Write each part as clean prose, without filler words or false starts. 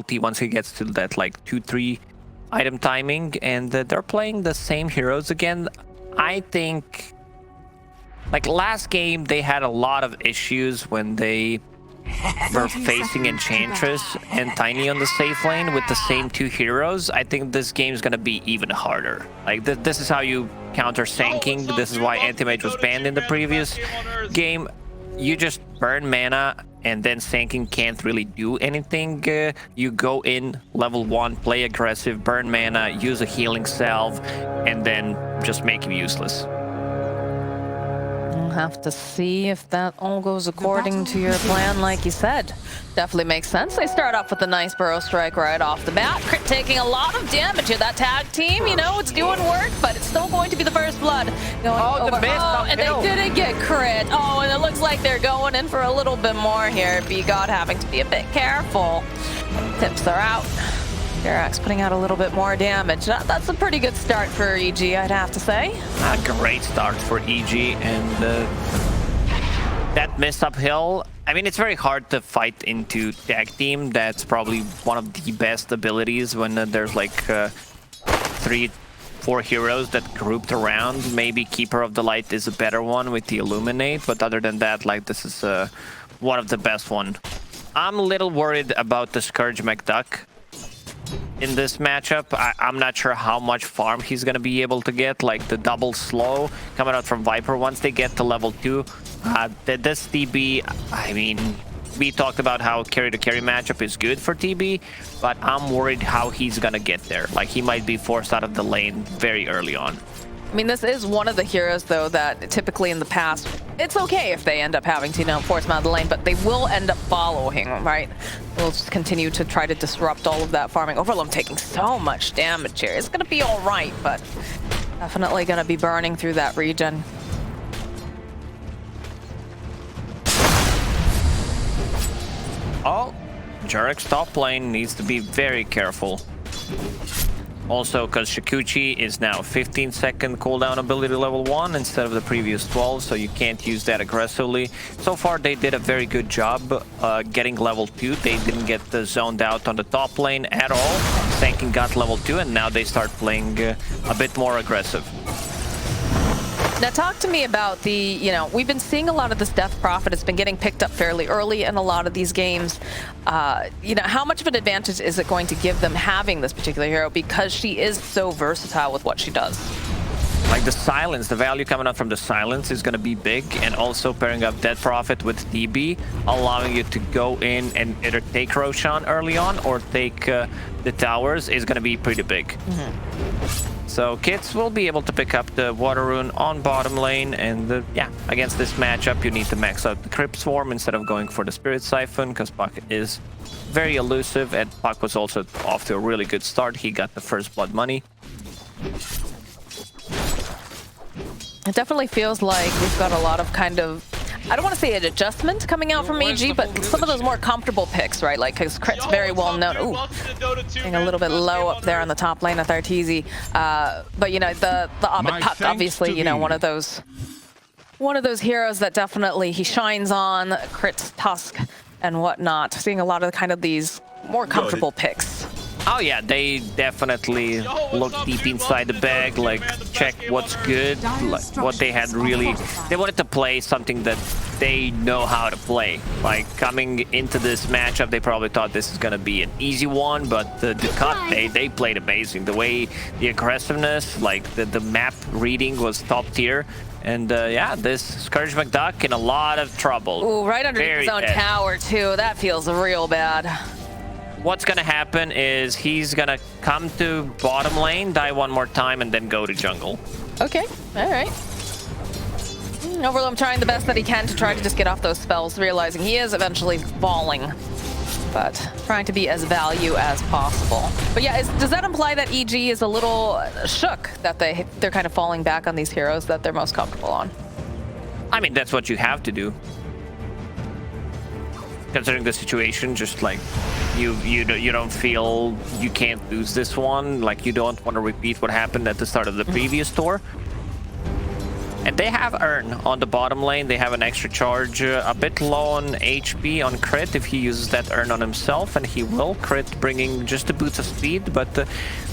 ulti once he gets to that like 2-3 item timing, and they're playing the same heroes again. I think like last game they had a lot of issues when they were facing Enchantress and Tiny on the safe lane with the same two heroes. I think this game is gonna be even harder. Like this is how you counter sanking. This is why Anti-Mage was banned in the previous game. You just burn mana and then sanking can't really do anything. You go in level 1, play aggressive, burn mana, use a healing salve, and then just make him useless. We'll have to see if that all goes according to your plan, like you said. Definitely makes sense. They start off with a nice burrow strike right off the bat. Crit taking a lot of damage here. That tag team, you know, it's doing work, but it's still going to be the first blood. Going over. And they didn't get crit. Oh, and it looks like they're going in for a little bit more here. B-God having to be a bit careful. Tips are out. Garax putting out a little bit more damage. That's a pretty good start for EG, I'd have to say. A great start for EG, and that miss uphill. I mean, it's very hard to fight into tag team. That's probably one of the best abilities when there's like 3-4 heroes that grouped around. Maybe Keeper of the Light is a better one with the Illuminate, but other than that, like this is one of the best one. I'm a little worried about the Scourge McDuck in this matchup. I'm not sure how much farm he's gonna be able to get, like the double slow coming out from Viper once they get to level 2. This TB, I mean, we talked about how carry to carry matchup is good for TB, but I'm worried how he's gonna get there. Like he might be forced out of the lane very early on. I mean, this is one of the heroes, though, that typically in the past, it's okay if they end up having to, you know, force him out of the lane, but they will end up following, right? We'll just continue to try to disrupt all of that farming. Overloom taking so much damage here. It's going to be all right, but definitely going to be burning through that regen. Oh, Jarek's top lane needs to be very careful. Also, because Shikuchi is now 15-second cooldown ability level 1 instead of the previous 12, so you can't use that aggressively. So far, they did a very good job getting level 2. They didn't get zoned out on the top lane at all. Sanking got level 2, and now they start playing a bit more aggressive. Now talk to me about the, you know, we've been seeing a lot of this Death Prophet. It's been getting picked up fairly early in a lot of these games. You know, how much of an advantage is it going to give them having this particular hero because she is so versatile with what she does? Like the silence, the value coming out from the silence is going to be big, and also pairing up Death Prophet with DB, allowing you to go in and either take Roshan early on or take the towers is going to be pretty big. So Kits will be able to pick up the Water Rune on bottom lane, and yeah, against this matchup you need to max out the Crypt Swarm instead of going for the Spirit Siphon, because Puck is very elusive, and Puck was also off to a really good start. He got the first blood money. It definitely feels like we've got a lot of kind of, I don't want to say an adjustment coming out from EG, but some of those more comfortable picks, right? Like, because Crit's very well known. Ooh, being a little bit low up there on the top lane with Arteezy. But, you know, the Ovid Puck, obviously, you know, one of those heroes that definitely he shines on, Crit's Tusk and whatnot. Seeing a lot of kind of these more comfortable picks. Oh yeah, they definitely look deep inside the bag, like check what's good, like what they had really, they wanted to play something that they know how to play. Like coming into this matchup, they probably thought this is gonna be an easy one, but the cut, they played amazing. The way, the aggressiveness, like the map reading was top tier. And yeah, this Scourge McDuck in a lot of trouble. Ooh, right underneath his own tower too. That feels real bad. What's gonna happen is he's gonna come to bottom lane, die one more time, and then go to jungle. Okay, all right. Overloom trying the best that he can to try to just get off those spells, realizing he is eventually falling, but trying to be as value as possible. But yeah, does that imply that EG is a little shook that they're kind of falling back on these heroes that they're most comfortable on? I mean, that's what you have to do. Considering the situation, just like you don't feel you can't lose this one, like you don't want to repeat what happened at the start of the previous tour. And they have Urn on the bottom lane. They have an extra charge, a bit low on HP on crit if he uses that Urn on himself, and he will crit, bringing just a boost of speed. But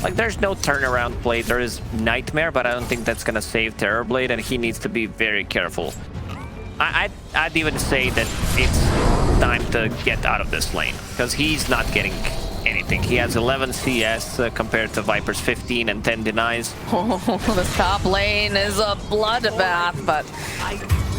like, there's no turnaround play. There is Nightmare, but I don't think that's gonna save Terrorblade, and he needs to be very careful. I'd even say that it's time to get out of this lane, because he's not getting anything. He has 11 CS compared to Viper's 15 and 10 denies. Oh, this top lane is a bloodbath, but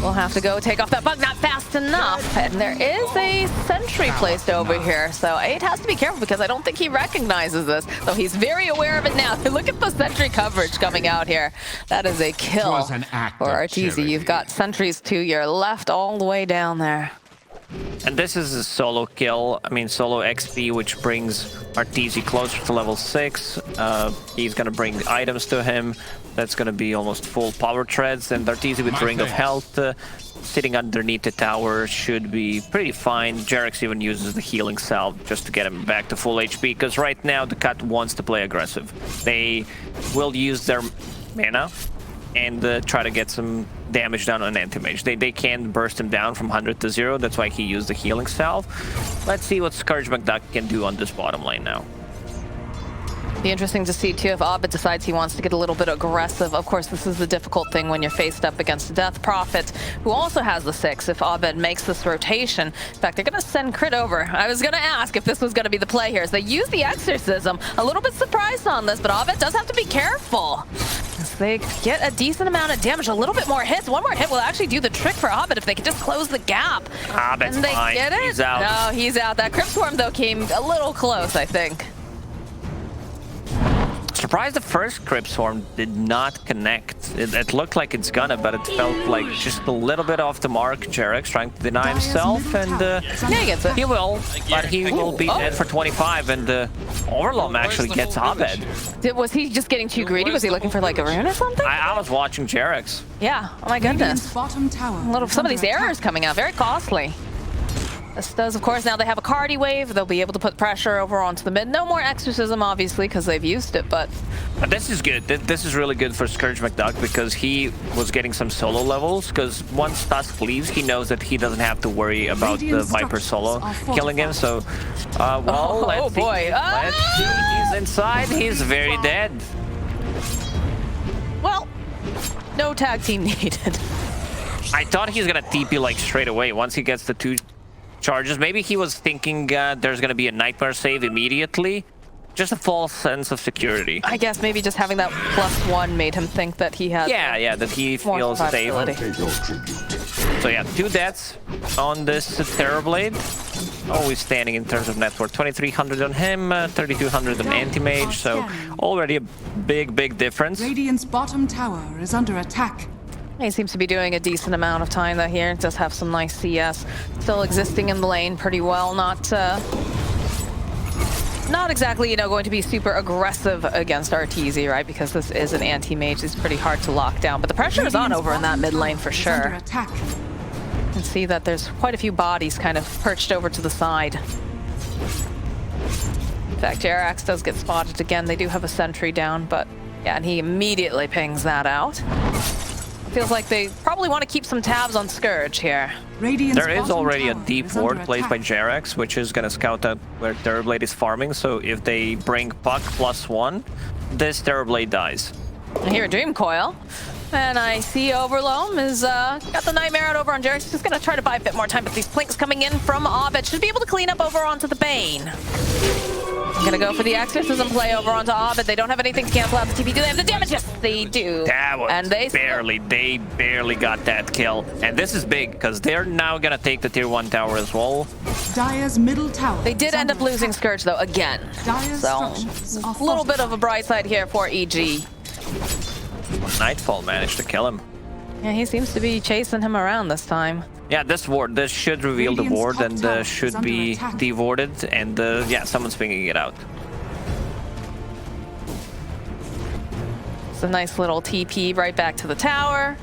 we'll have to go take off that bug, not fast enough. And there is a sentry placed over here, so 8 has to be careful because I don't think he recognizes this, though he's very aware of it now. Look at the sentry coverage coming out here. That is a kill for Arteezy. You've got sentries to your left all the way down there. And this is a solo kill, I mean solo XP, which brings Arteezy closer to level 6. He's gonna bring items to him. That's gonna be almost full power treads, and Arteezy with Ring of Health sitting underneath the tower should be pretty fine. Jarex even uses the healing salve just to get him back to full HP, because right now the Cut wants to play aggressive. They will use their mana and try to get some damage down on Anti-Mage. They can burst him down from 100 to 0, that's why he used the healing salve. Let's see what Scourge McDuck can do on this bottom lane now. Be interesting to see too if Abed decides he wants to get a little bit aggressive. Of course, this is the difficult thing when you're faced up against the Death Prophet, who also has the 6. If Abed makes this rotation, in fact, they're going to send crit over. I was going to ask if this was going to be the play here. As they use the Exorcism, a little bit surprised on this, but Abed does have to be careful. As they get a decent amount of damage, a little bit more hits. One more hit will actually do the trick for Abed if they can just close the gap. Abed's and they fine. get it? He's out. No, he's out. That Crypt Swarm, though, came a little close, I think. Surprised the first Crypt Swarm did not connect. It looked like it's gonna, but it felt like just a little bit off the mark. Jarex trying to deny himself, and yeah, he gets it. he will, but he will be dead for 25, and Overlom actually gets Abed. Was he just getting too greedy? Was he looking for like a rune or something? I was watching Jarex. Yeah, oh my goodness. Bottom tower Some of these errors coming out, very costly. This does, of course, now they have a Cardi wave. They'll be able to put pressure over onto the mid. No more Exorcism, obviously, because they've used it, but this is good. This is really good for Scourge McDuck, because he was getting some solo levels, because once Tusk leaves, he knows that he doesn't have to worry about the Viper solo killing him, so, well, let's see. Let's see. He's inside. He's very dead. Well, no tag team needed. I thought he's gonna TP like straight away once he gets the 2 charges. Maybe he was thinking there's gonna be a Nightmare save immediately. Just a false sense of security. I guess maybe just having that +1 made him think that he had yeah, that he feels safe. So yeah, 2 deaths on this Terrorblade. Always standing in terms of net worth. 2,300 on him, 3,200 on Anti-Mage, so already a big difference. Radiant's bottom tower is under attack. He seems to be doing a decent amount of time though here. Does have some nice CS. Still existing in the lane pretty well. Not exactly, you know, going to be super aggressive against Arteezy, right? Because this is an Anti-Mage. It's pretty hard to lock down. But the pressure is on over in that mid lane for sure. You can see that there's quite a few bodies kind of perched over to the side. In fact, Jerax does get spotted again. They do have a sentry down, but yeah, and he immediately pings that out. Feels like they probably want to keep some tabs on Scourge here. There is already a deep ward placed by Jerax, which is going to scout out where Terrorblade is farming, so if they bring Puck +1, this Terrorblade dies. I hear a Dream Coil, and I see Overloam is got the Nightmare out over on Jerax. Just going to try to buy a bit more time, but these plinks coming in from Abed should be able to clean up over onto the Bane. I'm gonna go for the Exorcism play over onto Abed. They don't have anything to cancel out the TP. Do they have the damage? Yes, they do. That was and they barely got that kill. And this is big, because they're now gonna take the tier 1 tower as well. Dire's middle tower. They did end up losing Scourge though, again. So, a little bit of a bright side here for EG. Nightfall managed to kill him. Yeah, he seems to be chasing him around this time. Yeah, this should reveal the ward, and should be de-warded, and yeah, someone's pinging it out. It's a nice little TP right back to the tower.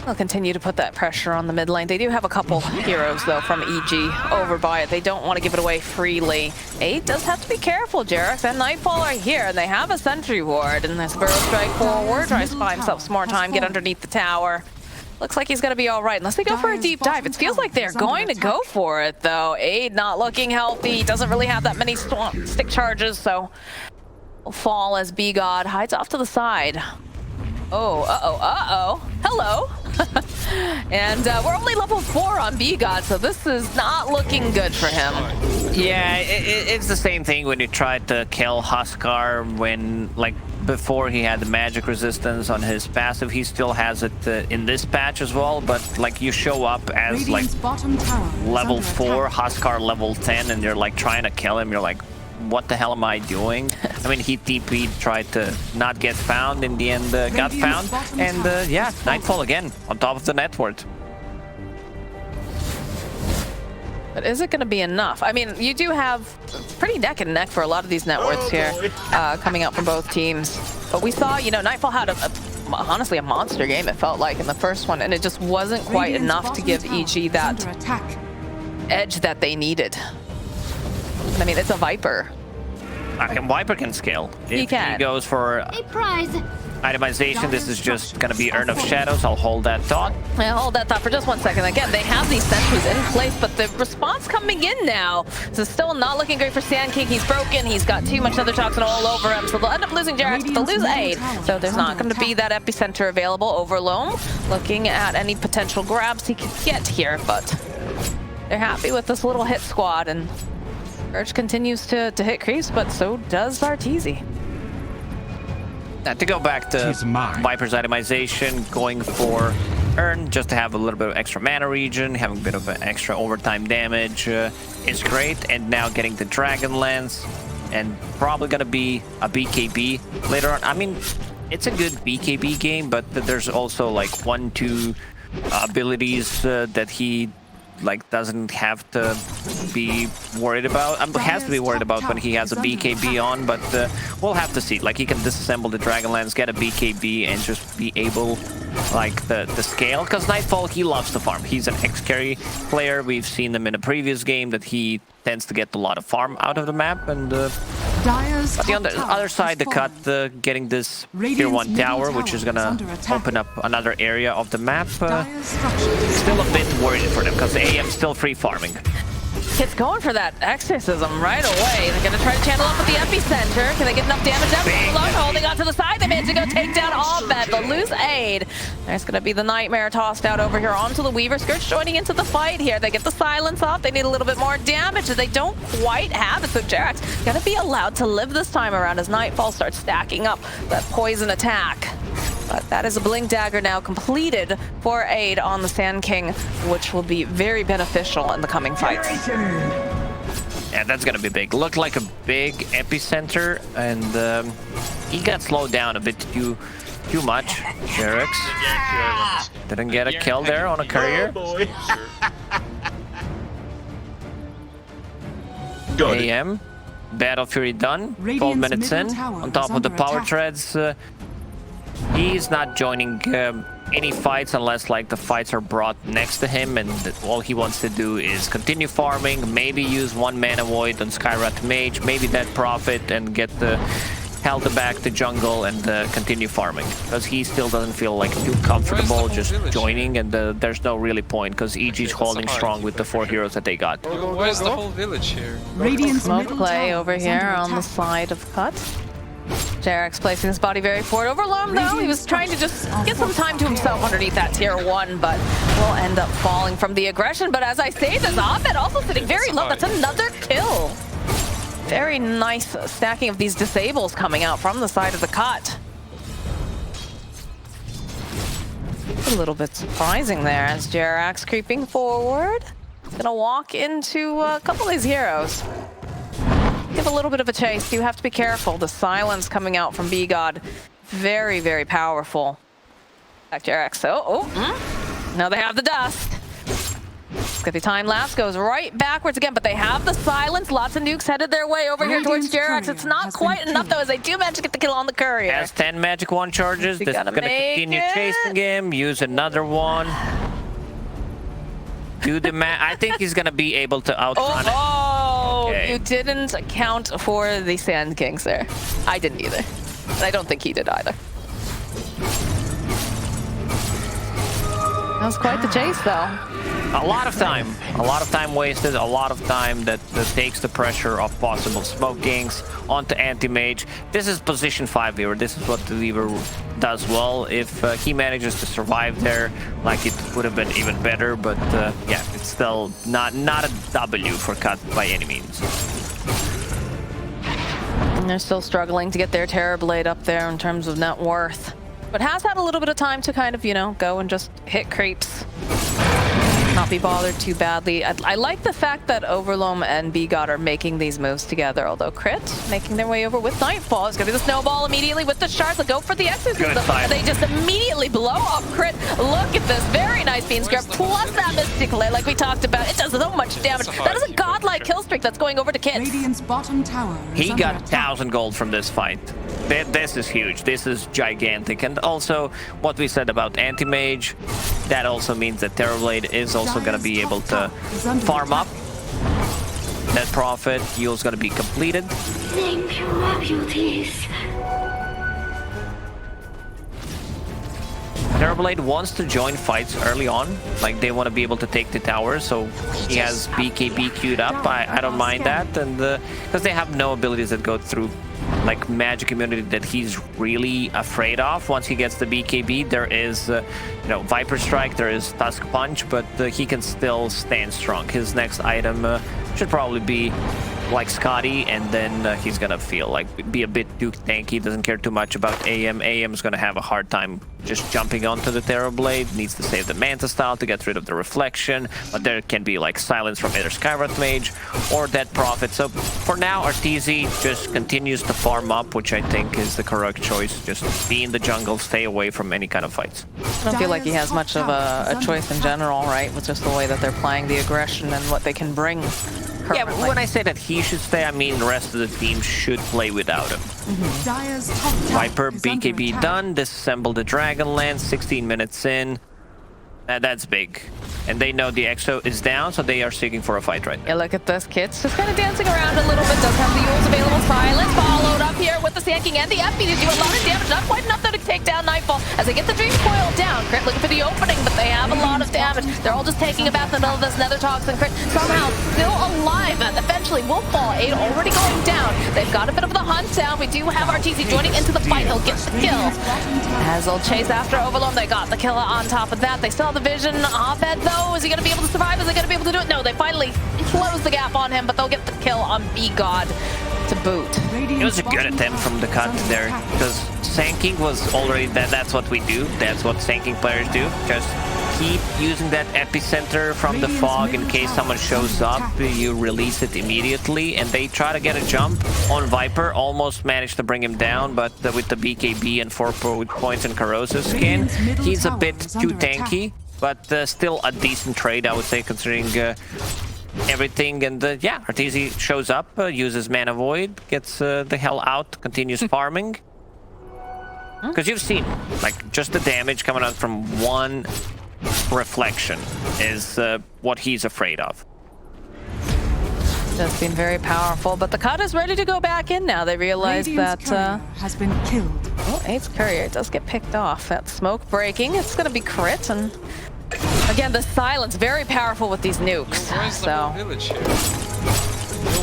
They'll continue to put that pressure on the mid lane. They do have a couple heroes, though, from EG over by it. They don't want to give it away freely. 8 does have to be careful. Jerax and Nightfall are here, and they have a sentry ward. And this Burrow Strike forward tries to buy himself some more time, get underneath the tower. Looks like he's going to be all right, unless they go for a deep dive. It feels like they're going to go for it, though. 8 not looking healthy. Doesn't really have that many stick charges, so will fall as B-God hides off to the side. Oh, hello. And we're only level 4 on B-God, so this is not looking good for him. Yeah, it's the same thing when you tried to kill Huskar when, like, before he had the magic resistance on his passive. He still has it in this patch as well, but, like, you show up as, like, level 4, Huskar level 10, and you're, like, trying to kill him. You're like, what the hell am I doing? I mean, he TP'd, tried to not get found, in the end got found, and yeah, Nightfall again, on top of the net ward. But is it going to be enough? I mean, you do have pretty neck and neck for a lot of these net wards here, coming out from both teams. But we saw, you know, Nightfall had honestly a monster game, it felt like, in the first one, and it just wasn't quite enough to give EG that edge that they needed. I mean, it's a Viper. Viper can scale. He can. He goes for A prize. itemization. This is just going to be Urn of Shadows. I'll hold that thought. Yeah, hold that thought for just 1 second. Again, they have these sentries in place, but the response coming in now. This is still not looking great for Sand King. He's broken. He's got too much other toxin all over him, so they'll end up losing Jerax, but they'll lose Aid. So there's not going to be that epicenter available over Loam. Looking at any potential grabs he could get here, but they're happy with this little hit squad, and Urge continues to hit creeps, but so does Arteezy. To go back to Viper's itemization, going for Urn just to have a little bit of extra mana regen, having a bit of an extra overtime damage is great. And now getting the Dragon Lance, and probably going to be a BKB later on. I mean, it's a good BKB game, but there's also like 1-2 abilities that he doesn't have to be worried about. Has to be worried about when he has a BKB on, but we'll have to see. Like, he can disassemble the Dragonlance, get a BKB, and just be able, like, the scale. Because Nightfall, he loves to farm. He's an X-carry player. We've seen him in a previous game that he tends to get a lot of farm out of the map. And but the other side, the cut, getting this tier 1 tower, which is gonna open up another area of the map. Still a bit worried for them because the AM's still free farming. It's going for that exorcism right away. They're going to try to channel up with the epicenter. Can they get enough damage up? Holding on to the side. They managed to go take down Abed. They'll lose Aid. There's going to be the Nightmare tossed out over here onto the Weaver. Scourge joining into the fight here. They get the silence off. They need a little bit more damage. They don't quite have it. So Jerax going to be allowed to live this time around as Nightfall starts stacking up that poison attack. But that is a Blink Dagger now completed for Aid on the Sand King, which will be very beneficial in the coming fights. Yeah, that's gonna be big. Looked like a big epicenter, and he got slowed down a bit too much. Jerax didn't get a kill there on a courier. AM, Battle Fury done. 12 minutes in, on top of the power treads. He's not joining any fights unless, like, the fights are brought next to him, and all he wants to do is continue farming, maybe use 1 mana void on Skywrath Mage, maybe that profit and get the health back to jungle and continue farming, because he still doesn't feel like too comfortable just joining, and there's no really point because EG's holding strong with the 4 heroes that they got. Where's the whole village here? Smoke play over here on the side of Cut. Jerax placing his body very forward over Loam, though. He was trying to just get some time to himself underneath that tier 1, but will end up falling from the aggression. But as I say, this Abed also sitting very low. That's another kill. Very nice stacking of these disables coming out from the side of the Cut. A little bit surprising there as Jerax creeping forward. Gonna walk into a couple of these heroes. Give a little bit of a chase. You have to be careful. The silence coming out from B-God, very, very powerful. Back Jerax. Now they have the dust. Skippy time lapse goes right backwards again, but they have the silence. Lots of nukes headed their way over here towards Jerax. It's not quite enough though, as they do manage to get the kill on the courier. Has 10 magic wand charges. This is gonna continue chasing him. Use another one. Do the I think he's gonna be able to outrun it. Oh, Okay. you didn't account for the Sand Kings there. I didn't either. And I don't think he did either. That was quite the chase, though. A lot of time wasted, a lot of time that takes the pressure off possible smoke ganks onto Anti-Mage. This is position 5 Weaver. This is what the Weaver does well. If he manages to survive there, like, it would have been even better, but yeah, it's still not a W for Cut by any means. And they're still struggling to get their Terrorblade up there in terms of net worth. But has had a little bit of time to kind of, you know, go and just hit creeps. Not be bothered too badly. I like the fact that Overloam and B-God are making these moves together, although Crit making their way over with Nightfall. It's gonna be the snowball immediately with the shards. They'll go for the exorcism. They just immediately blow off Crit. Look at this, very nice beam scrap, plus that Mystic Lay, like we talked about. It does so much damage. That is a godlike kill streak that's going over to Kit. Radiant's bottom tower is He under got attack. 1,000 gold from this fight. This is huge. This is gigantic. And also, what we said about Anti-Mage, that also means that Terrorblade is also going to be able to farm up. Net profit, Yule's going to be completed. Thank you, my beauties. Terrorblade wants to join fights early on, like they want to be able to take the tower, so he has BKB queued up. I don't mind that, and because they have no abilities that go through like magic immunity that he's really afraid of. Once he gets the BKB, there is you know, Viper Strike, there is Tusk Punch, but he can still stand strong. His next item should probably be like Scotty, and then he's gonna feel like be a bit too tanky, doesn't care too much about AM. AM is gonna have a hard time just jumping onto the Terrorblade, needs to save the Manta style to get rid of the reflection, but there can be like silence from either Skywrath Mage or Dead Prophet. So for now, Arteezy just continues to farm up, which I think is the correct choice. Just be in the jungle, stay away from any kind of fights. I don't feel like he has much of a choice in general, right? With just the way that they're playing the aggression and what they can bring. Yeah, but when I say that he should stay, I mean the rest of the team should play without him. Dire's top tower Viper, is under BKB attack. done, disassemble the Dragonlance, 16 minutes in. That's big. And they know the EXO is down, so they are seeking for a fight right now. Yeah, look at this. Kit's just kind of dancing around a little bit. Does have the Yules available. Silence followed up here with the Sand King and the FP to do a lot of damage. Not quite enough though to take down Nightfall as they get the Dream Coil down. Crit looking for the opening, but they have a lot of damage. They're all just taking a bath in the middle of this Nether Toxin. Crit somehow still alive and eventually will fall. 8 already going down. They've got a bit of the hunt down. We do have Arteezy joining into the fight. He'll get the kill. As they'll chase after Overloam, they got the kill on top of that. They still have the vision. Abed though, is he going to be able to survive? Is he going to be able to do it? No, they finally close the gap on him, but they'll get the kill on B-God to boot. It was a good attempt from the cut there, because Sanking was already, that's what we do. That's what Sanking players do. Just keep using that epicenter from the fog in case someone shows up. You release it immediately, and they try to get a jump on Viper. Almost managed to bring him down, but with the BKB and 4 points in Corrosive skin, he's a bit too tanky. But still a decent trade, I would say, considering everything. And yeah, Arteezy shows up, uses Mana Void, gets the hell out, continues farming. Because you've seen, like, just the damage coming out from one reflection is what he's afraid of. Just been very powerful, but the cut is ready to go back in now. They realize Radiant's that... courier has been killed. Oh, 8's courier does get picked off. That smoke breaking. It's going to be crit, and again, the silence very powerful with these nukes. Where's the whole So village here?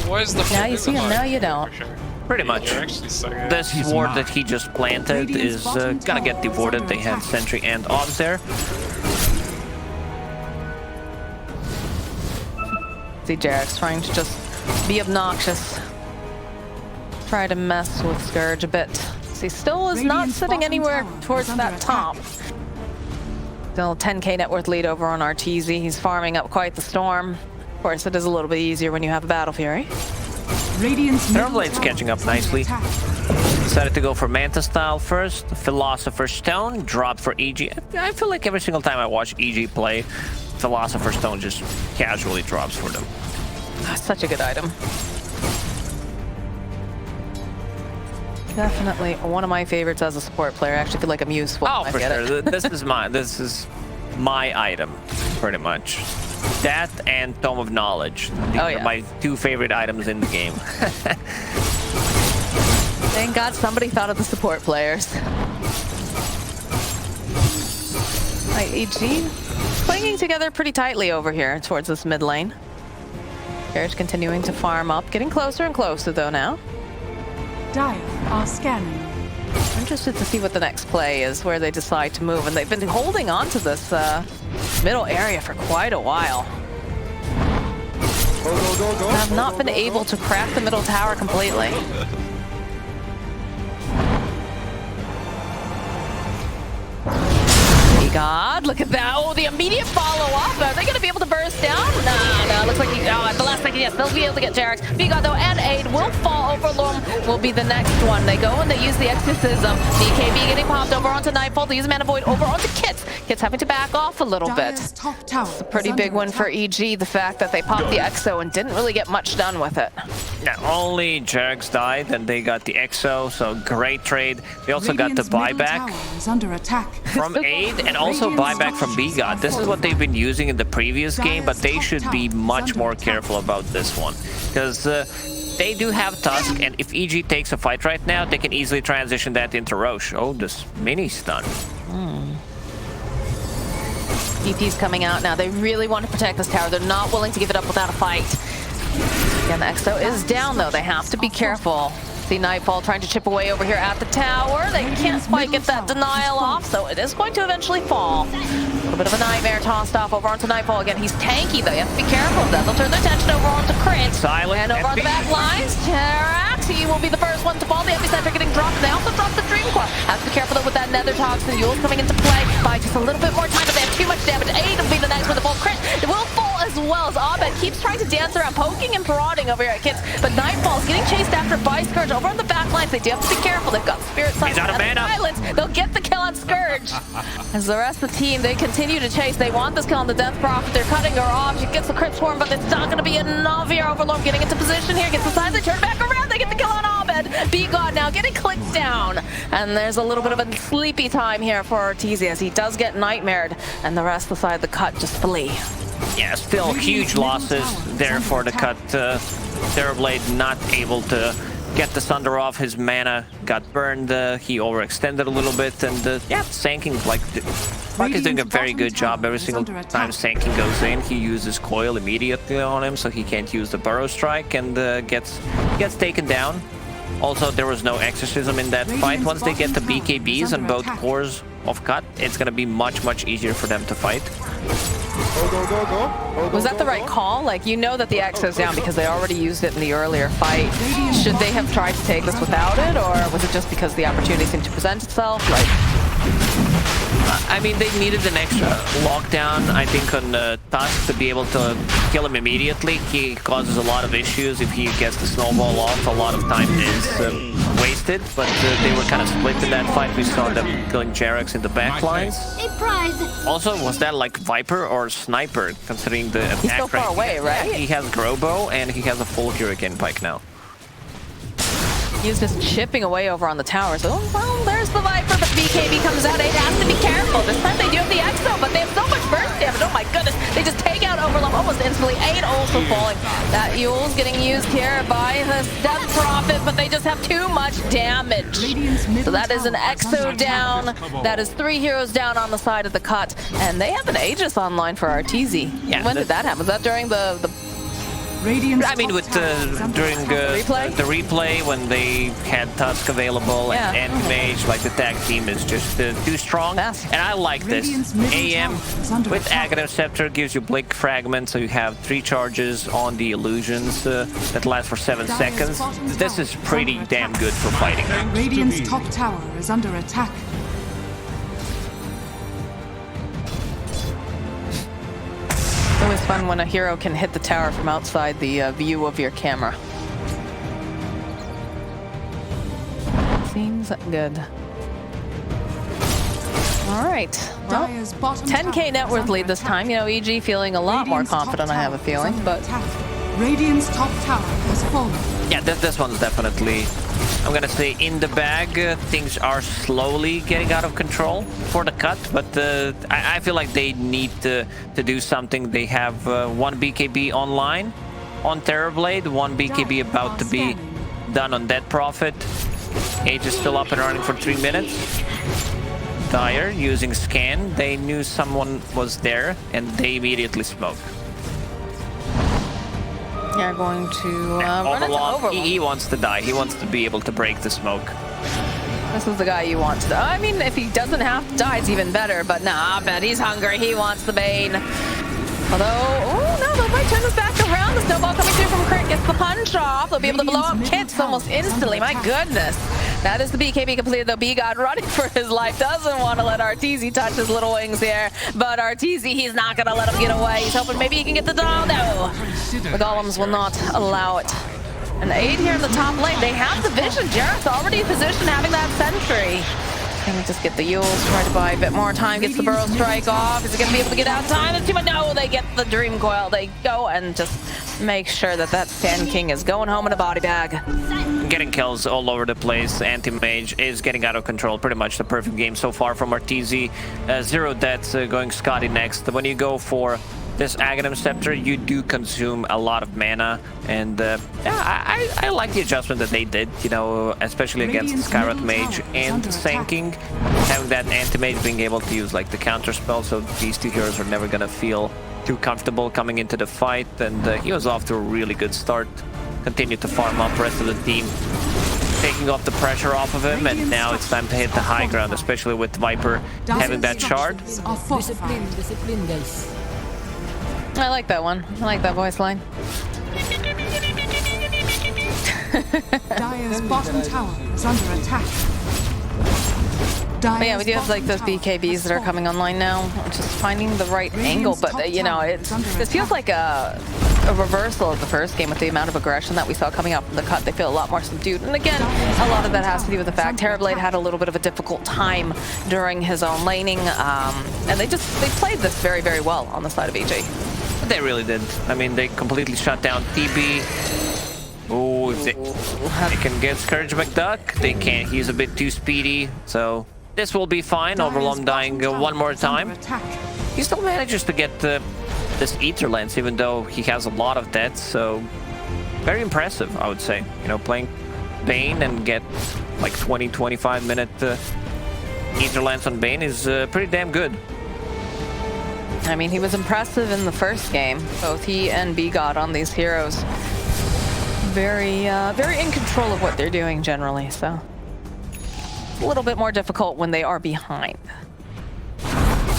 Where's the now you see him, now you don't. Pretty much. You're actually so good. This ward that he just planted is gonna get devoted. They had Sentry and Obs there. See Jerax trying to just be obnoxious. Try to mess with Scourge a bit. See, still is not Radiant's sitting bottom anywhere tower towards is under that top. Still 10k net worth lead over on Arteezy. He's farming up quite the storm. Of course, it is a little bit easier when you have a Battle Fury. Radiant's middle Terrorblade's tower catching up is under nicely. attack. Decided to go for Manta style first. Philosopher's Stone, dropped for EG. I feel like every single time I watch EG play, Philosopher's Stone just casually drops for them. Such a good item. Definitely one of my favorites as a support player. I actually feel like I'm useful. Oh, when I for get sure. it. This is my item, pretty much. That and Tome of Knowledge. These are my two favorite items in the game. Thank God somebody thought of the support players. EG clinging together pretty tightly over here towards this mid lane. Carriage continuing to farm up, getting closer and closer though now. Dire are scanning. I'm interested to see what the next play is, where they decide to move, and they've been holding on to this middle area for quite a while. Have not been able to crack the middle tower completely. God, look at that. Oh, the immediate follow-up. Are they going to be able to burst down? No, looks like at the last second, yes, they'll be able to get Jarex. God, though, and Aid will fall. Overlord will be the next one. They go and they use the Exorcism. BKB getting popped over onto Nightfall. They use Mana Void over onto Kits. Kits having to back off a little bit. It's a pretty big one for EG, the fact that they popped the Exo and didn't really get much done with it. Yeah, only Jarex died and they got the Exo, so great trade. They also got the buyback Under attack. from Aid and also buyback from B-God. This is what they've been using in the previous game, but they should be much more careful about this one. Because they do have Tusk, and if EG takes a fight right now, they can easily transition that into Roche. Oh, this mini stun. DP's coming out now. They really want to protect this tower. They're not willing to give it up without a fight. Again, the Exo is down, though. They have to be careful. See Nightfall trying to chip away over here at the tower. They can't quite get that denial off, so it is going to eventually fall. A little bit of a nightmare tossed off over onto Nightfall. Again, he's tanky, though. You have to be careful of that. They'll turn their attention over onto Crit. Silent and over on the back lines, Terrax, he will be the first one to fall. The epicenter getting dropped. They also dropped the Dream Core. Have to be careful, though, with that Nether Toxin. Yule's coming into play. Buy just a little bit more time, but they have too much damage. Aid will be the next one to fall. Crit will fall as well as Abed keeps trying to dance around, poking and prodding over here at Kits. But Nightfall's getting chased after by Scourge over on the back lines. They do have to be careful. They've got Spirit Sight out of and mana. Silence. They'll get the kill on Scourge. As the rest of the team, they continue to chase. They want this kill on the Death Prophet. They're cutting her off. She gets the Crypt Swarm, but it's not going to be enough here. Overlord getting into position here. Gets the size. They turn back around. They get the kill on Abed. B-God now getting clicked down. And there's a little bit of a sleepy time here for Arteezy as he does get nightmared. And the rest of the side of the cut just flee. Yeah, still huge losses there for the cut. Terrorblade not able to get the Sunder off. His mana got burned. He overextended a little bit, and yeah, Sanking is doing a very good job. Every single time Sanking goes in, he uses Coil immediately on him, so he can't use the Burrow Strike and gets taken down. Also, there was no Exorcism in that fight. Once they get the BKBs on both cores of cut, it's gonna be much easier for them to fight. Was that the right call? Like, you know that the Exo's down because they already used it in the earlier fight. Should they have tried to take this without it, or was it just because the opportunity seemed to present itself? Like, I mean, they needed an extra lockdown, I think, on Tusk to be able to kill him immediately. He causes a lot of issues if he gets the snowball off. A lot of time is wasted, but they were kind of split in that fight. We saw them killing Jarex in the back lines. A prize. Also, was that like Viper or Sniper, considering the attack he's so far range? away, right? Yeah, he has Grobo, and he has a full Hurricane Pike now. he's just chipping away over on the towers. Oh, well, there's the Viper, but BKB comes out. It has to be careful. This time they do have the Exo, but they have so much burst damage. Oh my goodness. They just take out Overlord almost instantly. Aid also falling. That Yule's getting used here by the Death Prophet, but they just have too much damage. So that is an Exo down. That is 3 heroes down on the side of the cut. And they have an Aegis online for Arteezy. Yeah, when did that happen? Was that during the I mean, with during the replay when they had Tusk available and Anti-Mage, like the tag team is just too strong. And I like this. AM with Aghanim Scepter gives you Blink Fragment, so you have 3 charges on the illusions that last for 7 seconds. This is pretty damn good for fighting. Radiant's top tower is under attack. It's always fun when a hero can hit the tower from outside the view of your camera. Seems good. All right. Well, Dire's bottom 10k tower net is worth under lead this attack. time. You know, EG feeling a lot more Radiant's top confident, I have a tower is feeling, under but attack. Radiant's top tower has fallen. Yeah, this one's definitely, I'm gonna say, in the bag. Things are slowly getting out of control for the cut, but I feel like they need to do something. They have one BKB online on Terrorblade, one BKB about to be done on Dead Prophet. Age is still up and running for 3 minutes. Dire using scan. They knew someone was there and they immediately smoked. you're going to run into Overlong, Overlong. he wants to die. He wants to be able to break the smoke. This is the guy you want to. I mean, if he doesn't have to die, it's even better. But nah, I bet he's hungry. He wants the Bane. Although, oh no, they might turn this back around. The snowball coming through from Crit gets the punch off. They'll be able to blow up kits almost instantly. My goodness. That is the BKB completed, though. B-God running for his life. Doesn't want to let Arteezy touch his little wings here. But Arteezy, he's not going to let him get away. He's hoping maybe he can get the doll. No. The golems will not allow it. An aid here in the top lane. They have the vision. Jareth's already in position having that sentry. Can we just get the Yules, try to buy a bit more time, gets the Burrow Strike off. Is he going to be able to get out in time? No, they get the Dream Coil. They go and just make sure that that Sand King is going home in a body bag. Getting kills all over the place. Anti-Mage is getting out of control. Pretty much the perfect game so far from Arteezy. 0 deaths, going Scotty next. When you go for this Aghanim Scepter, you do consume a lot of mana, and yeah, I like the adjustment that they did, you know, especially against Skywrath Mage and Sanking, having that Anti-Mage being able to use like the counter spell, so these two heroes are never gonna feel too comfortable coming into the fight, and he was off to a really good start. Continued to farm up the rest of the team, taking off the pressure off of him, and now it's time to hit the high ground, especially with Viper having that shard. Discipline, guys. I like that one. I like that voice line. Dire's bottom tower is under attack. But yeah, we do have like those BKBs that are coming online now. Just finding the right angle, but you know, it feels like a reversal of the first game with the amount of aggression that we saw coming out from the cut. They feel a lot more subdued, and again, a lot of that has to do with the fact Terrorblade had a little bit of a difficult time during his own laning, and they played this very, very well on the side of EG. They really did. I mean, they completely shut down TB. Oh, if they can get Scourge McDuck. They can't. He's a bit too speedy, so this will be fine. Overlong dying one more time. He still manages to get this Ether Lance, even though he has a lot of deaths, so very impressive, I would say. You know, playing Bane and get like 20-25 minute Ether Lance on Bane is pretty damn good. I mean, he was impressive in the first game. Both he and B-God on these heroes. Very in control of what they're doing generally, so. A little bit more difficult when they are behind.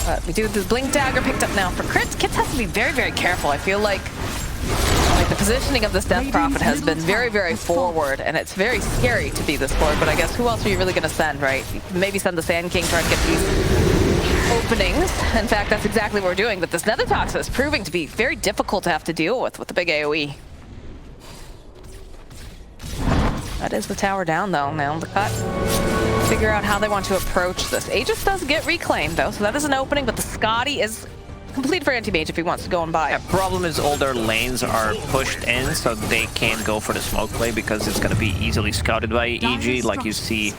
But we do the Blink Dagger picked up now for Crits. Kits has to be very, very careful. I feel like the positioning of this Death Prophet has been very, very forward, and it's very scary to be this forward, but I guess who else are you really going to send, right? Maybe send the Sand King, try to get these openings. In fact, that's exactly what we're doing, but this Nether Toxin is proving to be very difficult to have to deal with the big AoE. That is the tower down, though. Now the cut. Figure out how they want to approach this. Aegis does get reclaimed, though, so that is an opening, but the Scotty is complete for Anti-Mage if he wants to go and buy. Yeah, problem is all their lanes are pushed in, so they can't go for the smoke play because it's going to be easily scouted by EG, like you see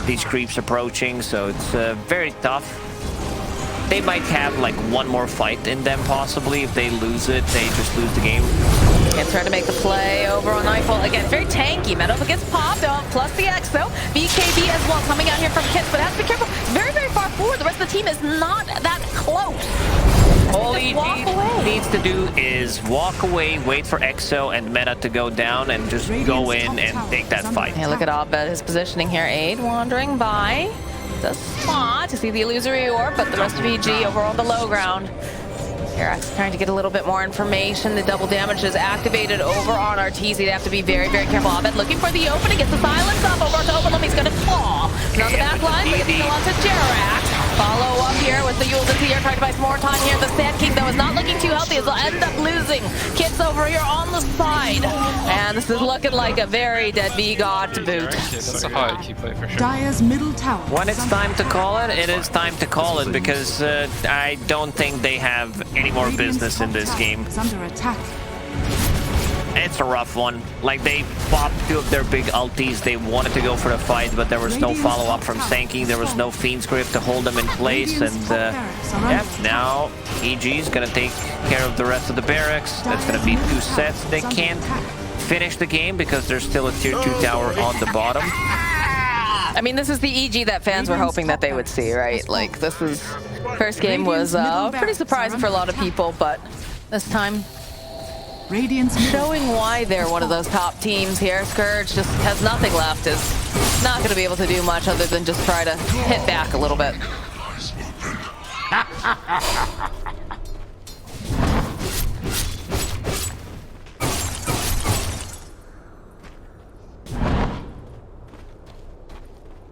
these creeps approaching, so it's very tough. They might have like one more fight in them possibly. If they lose it, they just lose the game. And trying to make the play over on Nightfall. Again, very tanky. Meadow gets popped on, plus the Exo. BKB as well coming out here from Kits, but has to be careful. It's very, very far forward. The rest of the team is not that close. All he needs to do is walk away, wait for Exo and Meta to go down, and just go in and take that fight. Yeah, look at Abed, his positioning here. Aid wandering by the spot to see the illusory orb, but the rest of EG over on the low ground. Herax trying to get a little bit more information. The double damage is activated over on Arteezy. They have to be very, very careful. Abed looking for the opening, gets the silence up over to Overlong. He's going to fall. Now the back line, we get the kill onto Jerax. Follow up here with the Yules here, trying to buy some more time here. The Sand King, though, is not looking too healthy as they'll end up losing. Kits over here on the side. And this is looking like a very dead V-God to boot. That's a high IQ play for sure. Dire's middle tower. When it's time to call it, it is time to call it because I don't think they have any more business in this game. Is under attack. It's a rough one. Like, they popped 2 of their big ultis. They wanted to go for the fight, but there was no follow-up from Sanking. There was no Fiend's Grip to hold them in place. And yeah, now EG is going to take care of the rest of the barracks. That's going to be 2 sets. They can't finish the game because there's still a tier 2 tower on the bottom. I mean, this is the EG that fans were hoping that they would see, right? Like, this is... First game was pretty surprising for a lot of people, but this time... showing why they're one of those top teams here. Scourge just has nothing left, is not going to be able to do much other than just try to hit back a little bit.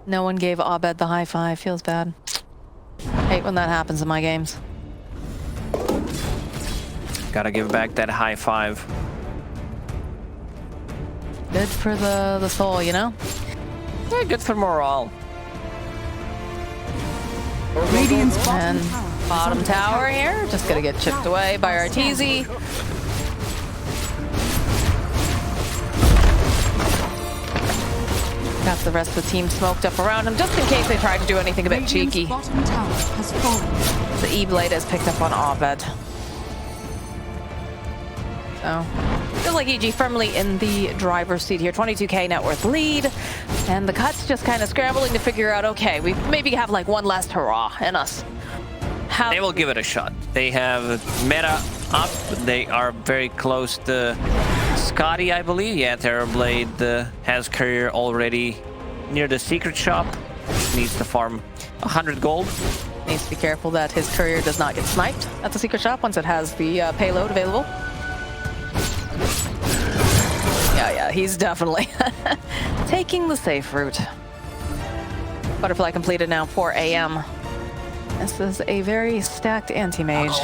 No one gave Abed the high five. Feels bad. Hate when that happens in my games. Gotta give back that high five. Good for the soul, you know? Yeah, good for morale. Radiant's And bottom tower here, just gonna get chipped away by Arteezy. Got the rest of the team smoked up around him, just in case they try to do anything a bit cheeky. bottom tower has fallen. The E-Blade has picked up on Abed. So, feels like EG firmly in the driver's seat here. 22k net worth lead. And the Cuts just kind of scrambling to figure out, okay, we maybe have like one last hurrah in us. How They will give it a shot. They have meta up. They are very close to Scotty, I believe. Yeah, Terrorblade has career already near the secret shop. Needs to farm 100 gold. Needs to be careful that his courier does not get sniped at the secret shop once it has the payload available. Yeah, he's definitely taking the safe route. Butterfly completed now, 4 AM. This is a very stacked Anti-Mage.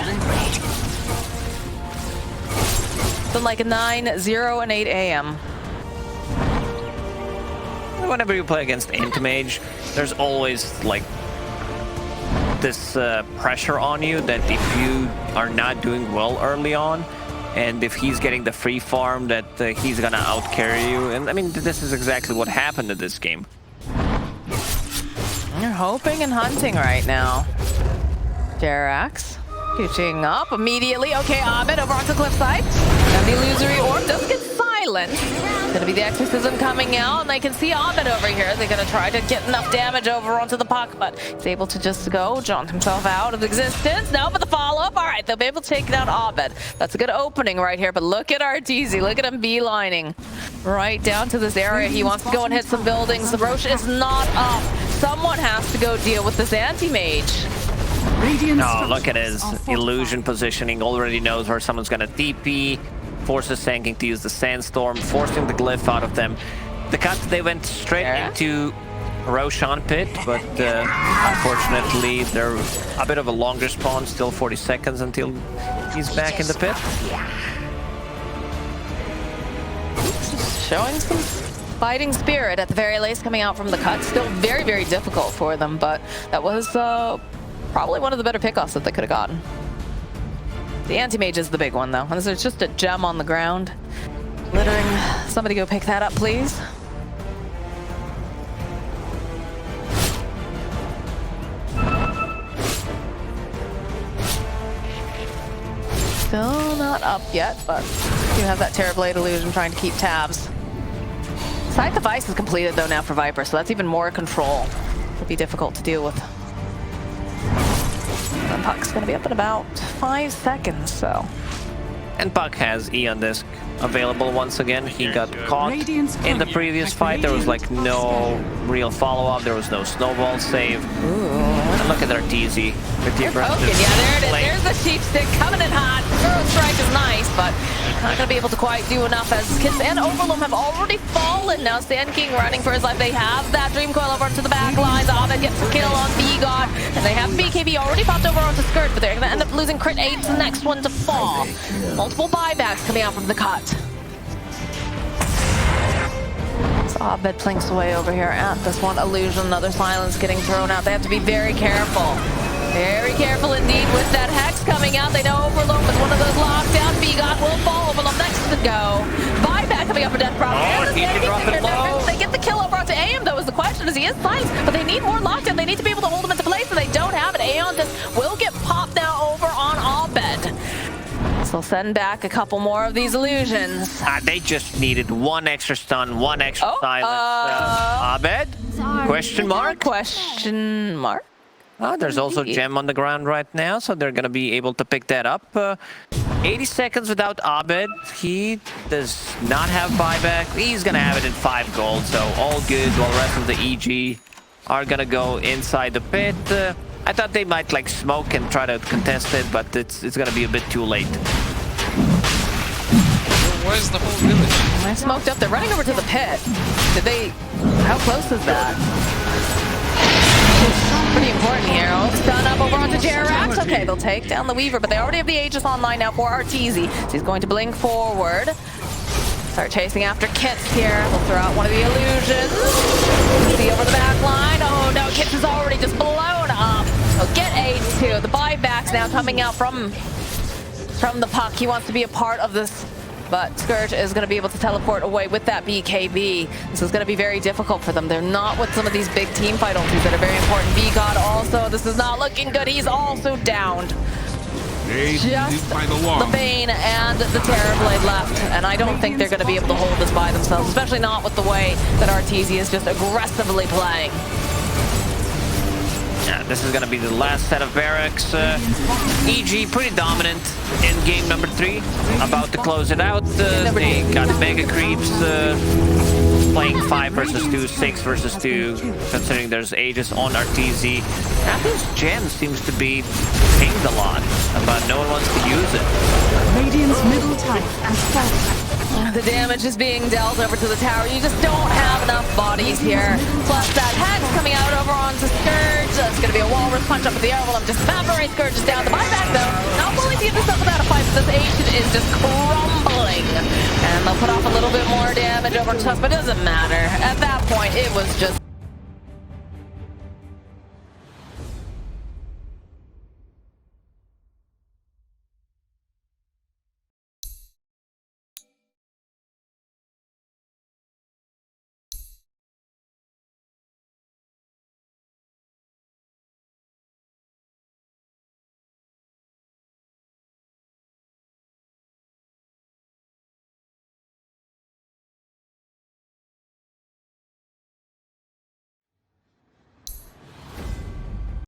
Been like a 9, 0, and 8 AM. Whenever you play against Anti-Mage, there's always like this pressure on you that if you are not doing well early on, and if he's getting the free farm, that he's gonna outcarry you. And I mean, this is exactly what happened in this game. You're hoping and hunting right now. Jerax shooting up immediately. Okay, Abed over onto the cliffside. And the illusory orb does get silent. Gonna be the exorcism coming out, and they can see Abed over here. They're gonna try to get enough damage over onto the puck, but he's able to just go jaunt himself out of existence. No, but the follow-up. All right, they'll be able to take down Abed. That's a good opening right here, but look at Arteezy. Look at him beelining right down to this area. He wants to go and hit some buildings. The Roche is not up. Someone has to go deal with this Anti-Mage. No, look at his illusion positioning. Already knows where someone's gonna TP. Forces Sanking to use the Sandstorm, forcing the glyph out of them. The Cut, they went straight into Roshan pit, but unfortunately they're a bit of a longer spawn, still 40 seconds until he's back in the pit. Showing some fighting spirit at the very least coming out from the Cut. Still very, very difficult for them, but that was probably one of the better pickoffs that they could have gotten. The Anti-Mage is the big one, though. And there's just a gem on the ground. Littering. Somebody go pick that up, please. Still not up yet, but you have that Terrorblade illusion trying to keep tabs. Side device is completed, though, now for Viper, so that's even more control. It'll be difficult to deal with. The puck's gonna be up in about 5 seconds, so. And Puck has Eon Disc available once again. He got caught in the previous fight. There was like no real follow-up. There was no snowball save. Ooh, And look at Arteezy with the They're aggressive poking. Yeah, there it is. play. There's the sheep stick coming in hot. Throw strike is nice, but not going to be able to quite do enough as Kids and Overloom have already fallen. Now Sand King running for his life. They have that Dream Coil over onto the back lines. Abed gets the kill on B-God. And they have BKB already popped over onto Skirt, but they're going to end up losing Crit 8 to the next one to fall. Multiple buybacks coming out from the cut. So Abed plinks away over here at this one. Illusion, another silence getting thrown out. They have to be very careful. Very careful indeed with that Hex coming out. They know Overloom is one of those lockdowns. B-God will fall. Overloom next to go. Buyback coming up for Death Prop. Oh, he can drop it low. They get the kill over onto AM though is the question, as he is silenced, but they need more lockdown. They need to be able to hold him into place, and they don't have it. Aeon just will get popped now over on Abed. So they'll send back a couple more of these illusions. They just needed one extra stun, one extra silence. Abed? Question mark? Question mark? There's also Gem on the ground right now, so they're going to be able to pick that up. 80 seconds without Abed. He does not have buyback. He's going to have it in 5 gold, so all good, while the rest of the EG are going to go inside the pit. I thought they might like smoke and try to contest it, but it's going to be a bit too late. Where's the whole village? They're smoked up. They're running over to the pit. Did they... How close is that? Pretty important here. Oh, stun up over onto Jerax. Okay, they'll take down the Weaver, but they already have the Aegis online now for Arteezy. So he's going to blink forward. Start chasing after Kits here. They'll throw out one of the illusions. See over the back line. Oh no, Kits is already just blown up. They'll get A2. The buybacks now coming out from the puck. He wants to be a part of this, but Scourge is going to be able to teleport away with that BKB. This is going to be very difficult for them. They're not with some of these big team fight ultis that are very important. B-God also, this is not looking good. He's also downed. Just the Bane and the Terrorblade left, and I don't think they're going to be able to hold this by themselves, especially not with the way that Arteezy is just aggressively playing. Yeah, this is going to be the last set of barracks. EG pretty dominant in game number 3. About to close it out. They got mega creeps. Playing 5 versus 2, 6 versus 2, considering there's Aegis on Arteezy. Apple's gem seems to be pinged a lot, but no one wants to use it. Radiant's middle tower has fallen. The damage is being dealt over to the tower. You just don't have enough bodies here. Plus that Hex coming out over onto Scourge. That's going to be a walrus punch up in the air. Well, I'm just evaporate. Scourge is down. The buyback, though, not willing to give this up without a fight. This Ancient is just crumbling. And they'll put off a little bit more damage over to us, but it doesn't matter. At that point, it was just